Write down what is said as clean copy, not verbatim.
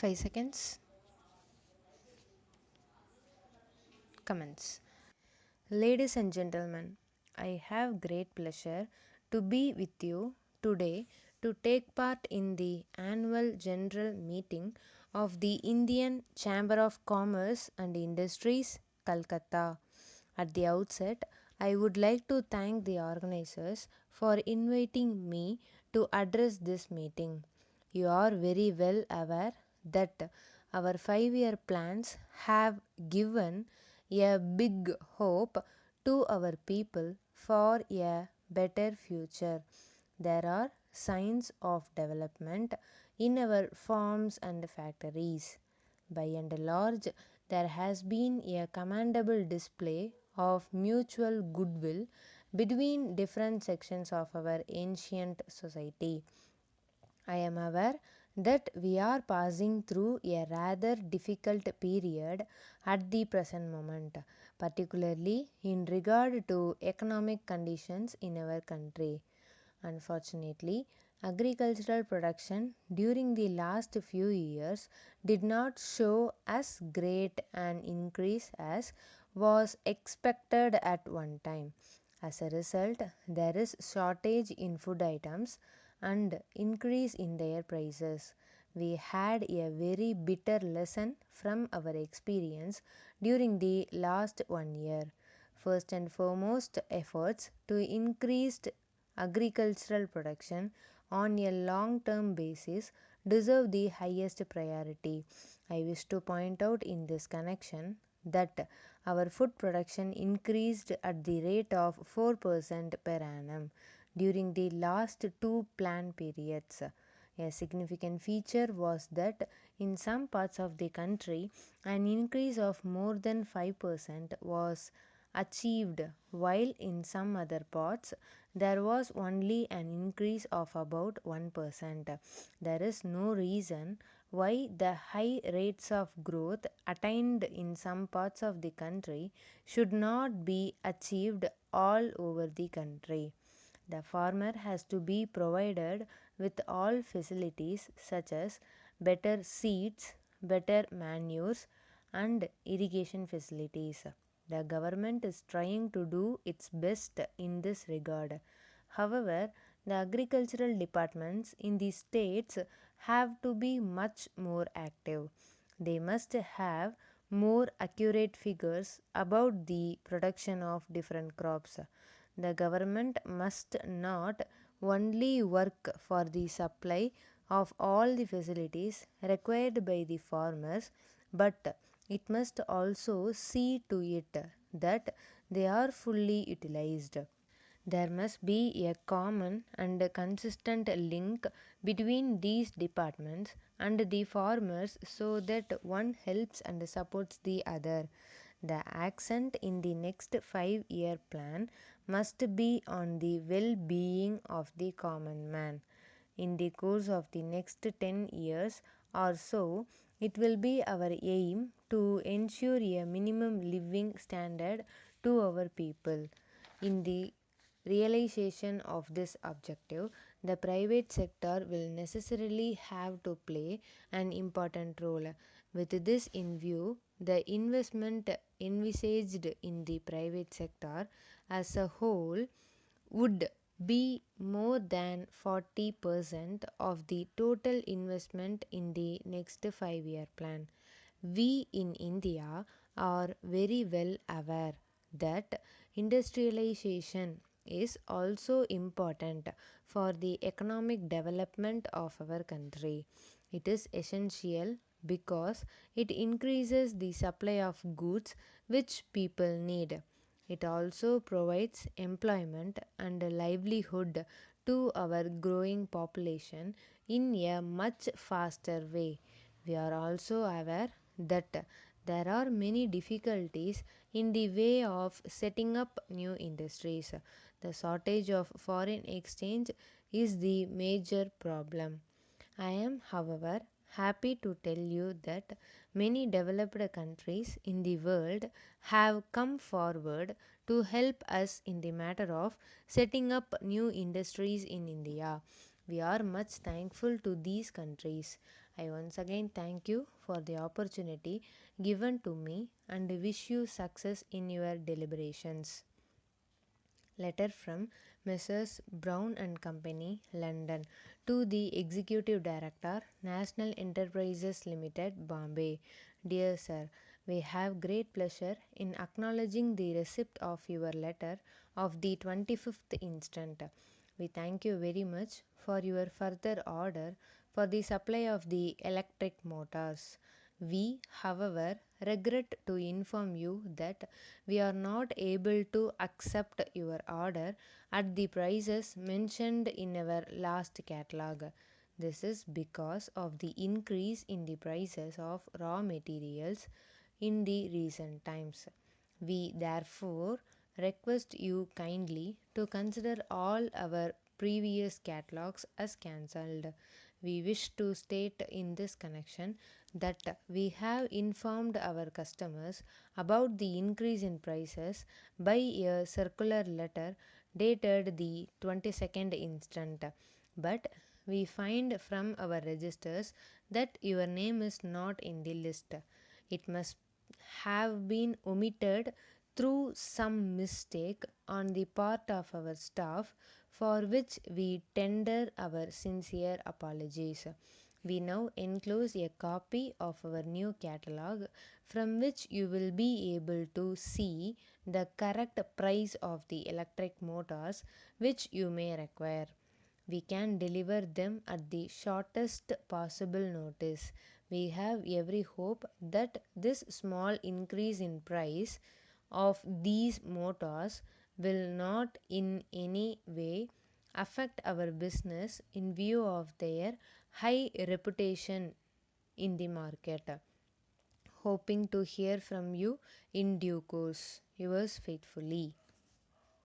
5 seconds. Comments. Ladies and gentlemen, I have great pleasure to be with you today to take part in the annual general meeting of the Indian Chamber of Commerce and Industries, Calcutta. At the outset, I would like to thank the organizers for inviting me to address this meeting. You are very well aware that our 5 year plans have given a big hope to our people for a better future. There are signs of development in our farms and factories. By and large, there has been a commendable display of mutual goodwill between different sections of our ancient society. I am aware that we are passing through a rather difficult period at the present moment, particularly in regard to economic conditions in our country. Unfortunately, agricultural production during the last few years did not show as great an increase as was expected at one time. As a result, there is shortage in food items and increase in their prices. We had a very bitter lesson from our experience during the last 1 year. First and foremost, efforts to increase agricultural production on a long term basis deserve the highest priority. I wish to point out in this connection that our food production increased at the rate of 4% per annum during the last two plan periods. A significant feature was that in some parts of the country, an increase of more than 5% was achieved, while in some other parts there was only an increase of about 1%. There is no reason why the high rates of growth attained in some parts of the country should not be achieved all over the country. The farmer has to be provided with all facilities such as better seeds, better manures, and irrigation facilities. The government is trying to do its best in this regard. However, the agricultural departments in the states have to be much more active. They must have more accurate figures about the production of different crops. The government must not only work for the supply of all the facilities required by the farmers, but it must also see to it that they are fully utilized. There must be a common and consistent link between these departments and the farmers so that one helps and supports the other. The accent in the next 5 year plan must be on the well being of the common man. In the course of the next 10 years or so, it will be our aim to ensure a minimum living standard to our people. In the realization of this objective, the private sector will necessarily have to play an important role. With this in view, the investment envisaged in the private sector as a whole would be more than 40% of the total investment in the next 5 year plan. We in India are very well aware that industrialization is also important for the economic development of our country. It is essential because it increases the supply of goods which people need. It also provides employment and livelihood to our growing population in a much faster way. We are also aware that there are many difficulties in the way of setting up new industries. The shortage of foreign exchange is the major problem. I am, however, happy to tell you that many developed countries in the world have come forward to help us in the matter of setting up new industries in India. We are much thankful to these countries. I once again thank you for the opportunity given to me and wish you success in your deliberations. Letter from Messrs. Brown and Company, London, to the Executive Director, National Enterprises Limited, Bombay. Dear Sir, we have great pleasure in acknowledging the receipt of your letter of the 25th instant. We thank you very much for your further order for the supply of the electric motors. We, however, regret to inform you that we are not able to accept your order at the prices mentioned in our last catalog. This is because of the increase in the prices of raw materials in the recent times. We therefore request you kindly to consider all our previous catalogs as cancelled. We wish to state in this connection that we have informed our customers about the increase in prices by a circular letter dated the 22nd instant. But we find from our registers that your name is not in the list. It must have been omitted through some mistake on the part of our staff, for which we tender our sincere apologies. We now enclose a copy of our new catalog from which you will be able to see the correct price of the electric motors which you may require. We can deliver them at the shortest possible notice. We have every hope that this small increase in price of these motors will not in any way affect our business in view of their high reputation in the market. Hoping to hear from you in due course. Yours faithfully.